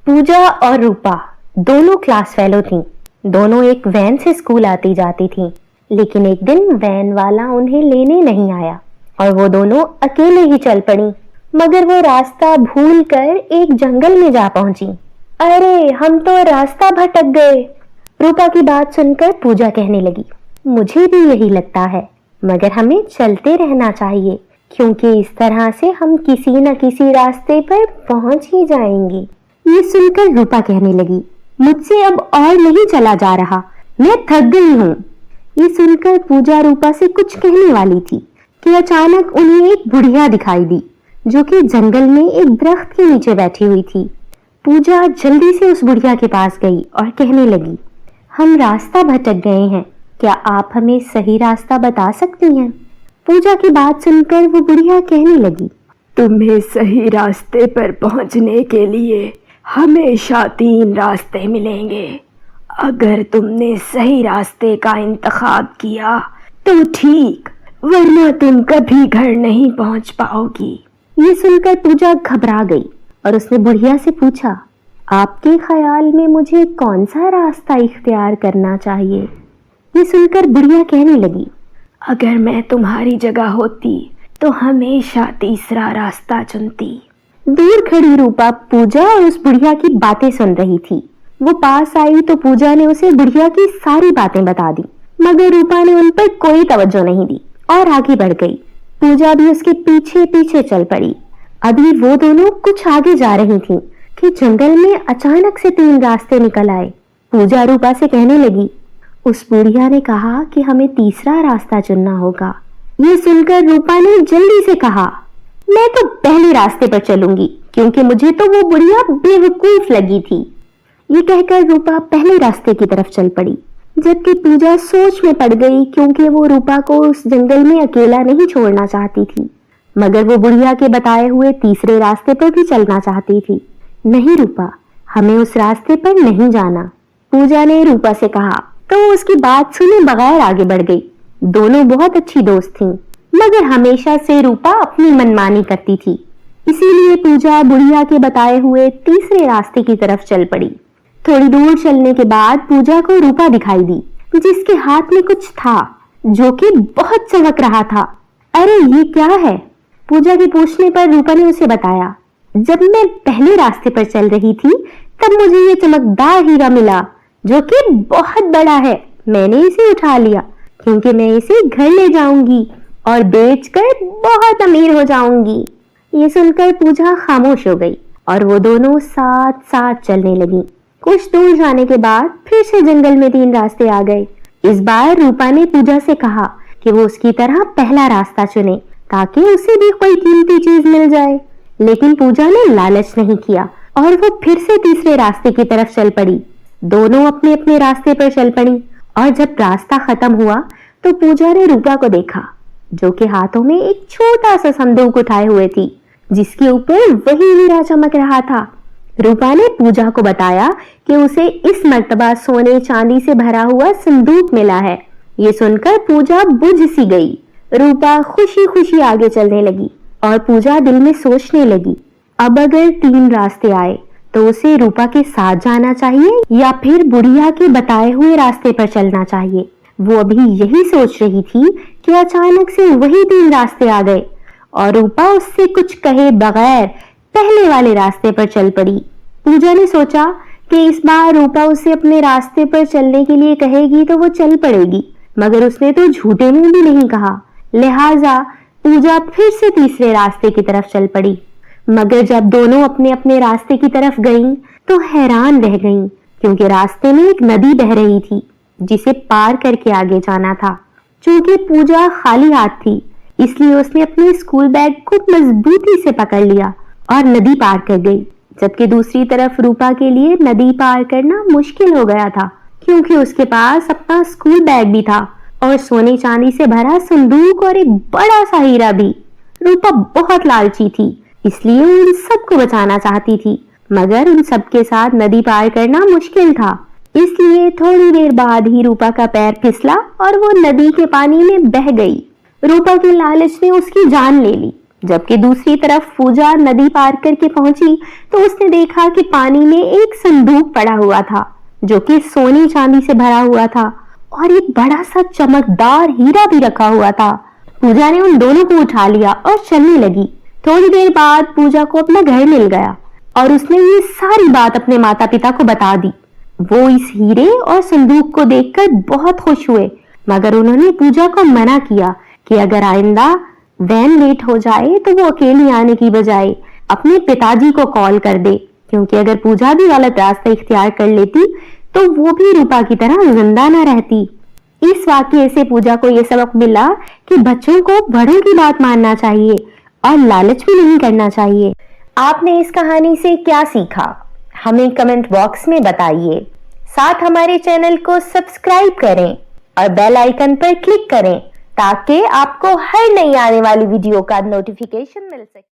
पूजा और रूपा दोनों class fellow थीं। दोनों एक वैन से स्कूल आती जाती थीं, लेकिन एक दिन वैन वाला उन्हें लेने नहीं आया और वो दोनों अकेले ही चल पड़ी। मगर वो रास्ता भूलकर एक जंगल में जा पहुंची। अरे, हम तो रास्ता भटक गए। रूपा की बात सुनकर पूजा कहने लगी, मुझे भी यही लगता है, मगर हमें चलते रहना चाहिए, क्योंकि इस तरह से हम किसी न किसी रास्ते पर पहुंच ही जाएंगे। ये सुनकर रूपा कहने लगी, मुझसे अब और नहीं चला जा रहा, मैं थक गई हूँ। ये सुनकर पूजा रूपा से कुछ कहने वाली थी कि अचानक उन्हें एक बुढ़िया दिखाई दी, जो कि जंगल में एक दरख्त के नीचे बैठी हुई थी। पूजा जल्दी से उस बुढ़िया के पास गई और कहने लगी, हम रास्ता भटक गए हैं, क्या आप हमें सही रास्ता बता सकती हैं? पूजा की बात सुनकर वो बुढ़िया कहने लगी, तुम्हें सही रास्ते पर पहुंचने के लिए हमेशा 3 रास्ते मिलेंगे। अगर तुमने सही रास्ते का इंतखाब किया तो ठीक, वरना तुम कभी घर नहीं पहुंच पाओगी। ये सुनकर पूजा घबरा गई और उसने बुढ़िया से पूछा, आपके ख्याल में मुझे कौन सा रास्ता इख्तियार करना चाहिए? ये सुनकर बुढ़िया कहने लगी, अगर मैं तुम्हारी जगह होती तो हमेशा तीसरा रास्ता चुनती। दूर खड़ी रूपा पूजा और उस बुढ़िया की बातें सुन रही थी। वो पास आई तो पूजा ने उसे बुढ़िया की सारी बातें बता दी, मगर रूपा ने उन पर कोई तवज्जो नहीं दी और आगे बढ़ गई। पूजा भी उसके पीछे पीछे चल पड़ी। अभी वो दोनों कुछ आगे जा रही थीं कि जंगल में अचानक से 3 रास्ते निकल आए। पूजा रूपा से कहने लगी, उस बुढ़िया ने कहा कि हमें तीसरा रास्ता चुनना होगा। ये सुनकर रूपा ने जल्दी से कहा, मैं तो पहले रास्ते पर चलूंगी, क्योंकि मुझे तो वो बुढ़िया बेवकूफ लगी थी। ये कहकर रूपा पहले रास्ते की तरफ चल पड़ी, जबकि पूजा सोच में पड़ गई, क्योंकि वो रूपा को उस जंगल में अकेला नहीं छोड़ना चाहती थी, मगर वो बुढ़िया के बताए हुए तीसरे रास्ते पर भी चलना चाहती थी। नहीं रूपा, हमें उस रास्ते पर नहीं जाना, पूजा ने रूपा से कहा। तो वो उसकी बात सुने बगैर आगे बढ़ गई। दोनों बहुत अच्छी दोस्त थीं, मगर हमेशा से रूपा अपनी मनमानी करती थी। इसीलिए पूजा बुढ़िया के बताए हुए तीसरे रास्ते की तरफ चल पड़ी। थोड़ी दूर चलने के बाद पूजा को रूपा दिखाई दी, जिसके हाथ में कुछ था जो कि बहुत चमक रहा था। अरे, ये क्या है? पूजा के पूछने पर रूपा ने उसे बताया, जब मैं पहले रास्ते पर चल रही थी तब मुझे ये चमकदार हीरा मिला, जो कि बहुत बड़ा है। मैंने इसे उठा लिया, क्योंकि मैं इसे घर ले जाऊंगी और बेचकर बहुत अमीर हो जाऊंगी। ये सुनकर पूजा खामोश हो गई और वो दोनों साथ साथ चलने लगी। कुछ दूर जाने के बाद फिर से जंगल में 3 रास्ते आ गए। इस बार रूपा ने पूजा से कहा कि वो उसकी तरह पहला रास्ता चुने, ताकि उसे भी कोई कीमती चीज मिल जाए। लेकिन पूजा ने लालच नहीं किया और वो फिर से तीसरे रास्ते की तरफ चल पड़ी। दोनों अपने अपने रास्ते पर चल पड़ी और जब रास्ता खत्म हुआ तो पूजा ने रूपा को देखा, जो कि हाथों में एक छोटा सा संदूक उठाए हुए थी, जिसके ऊपर वही हीरा चमक रहा था। रूपा ने पूजा को बताया कि उसे इस मर्तबा सोने चांदी से भरा हुआ संदूक मिला है। ये सुनकर पूजा बुझ सी गई। रूपा खुशी खुशी आगे चलने लगी और पूजा दिल में सोचने लगी, अब अगर 3 रास्ते आए तो उसे रूपा के साथ जाना चाहिए या फिर बुढ़िया के बताए हुए रास्ते पर चलना चाहिए। वो अभी यही सोच रही थी कि अचानक से वही 3 रास्ते आ गए और रूपा उससे कुछ कहे बगैर पहले वाले रास्ते पर चल पड़ी। पूजा ने सोचा कि इस बार रूपा उसे अपने रास्ते पर चलने के लिए कहेगी तो वो चल पड़ेगी, मगर उसने तो झूठे मुंह भी नहीं कहा। लिहाजा पूजा फिर से तीसरे रास्ते की तरफ चल पड़ी। मगर जब दोनों अपने अपने रास्ते की तरफ गईं, तो हैरान रह गईं, क्योंकि रास्ते में एक नदी बह रही थी, जिसे पार करके आगे जाना था। चूंकि पूजा खाली हाथ थी, इसलिए उसने अपने स्कूल बैग को मजबूती से पकड़ लिया और नदी पार कर गई। जबकि दूसरी तरफ रूपा के लिए नदी पार करना मुश्किल हो गया था, क्योंकि उसके पास अपना स्कूल बैग भी था और सोने चांदी से भरा संदूक और एक बड़ा सा हीरा भी। रूपा बहुत लालची थी, इसलिए उन सबको बचाना चाहती थी, मगर उन सबके साथ नदी पार करना मुश्किल था। इसलिए थोड़ी देर बाद ही रूपा का पैर फिसला और वो नदी के पानी में बह गई। रूपा के लालच ने उसकी जान ले ली, जबकि दूसरी तरफ पूजा नदी पार करके पहुंची तो उसने देखा कि पानी में एक संदूक पड़ा हुआ था जो कि सोने चांदी से भरा हुआ था और एक बड़ा सा चमकदार हीरा भी रखा हुआ था। पूजा ने उन दोनों को उठा लिया और चलने लगी। थोड़ी देर बाद पूजा को अपना घर मिल गया और उसने ये सारी बात अपने माता पिता को बता दी। वो इस हीरे और संदूक को देखकर बहुत खुश हुए, मगर उन्होंने पूजा को मना किया कि अगर आइंदा वैन लेट हो जाए तो वो अकेली आने की बजाय अपने पिताजी को कॉल कर दे, क्योंकि अगर पूजा भी गलत रास्ता इख्तियार कर लेती तो वो भी रूपा की तरह जिंदा न रहती। इस वाकये से पूजा को यह सबक मिला कि बच्चों को बड़ों की बात मानना चाहिए और लालच भी नहीं करना चाहिए। आपने इस कहानी से क्या सीखा, हमें कमेंट बॉक्स में बताइए। साथ हमारे चैनल को सब्सक्राइब करें और बेल आइकन पर क्लिक करें ताकि आपको हर नई आने वाली वीडियो का नोटिफिकेशन मिल सके।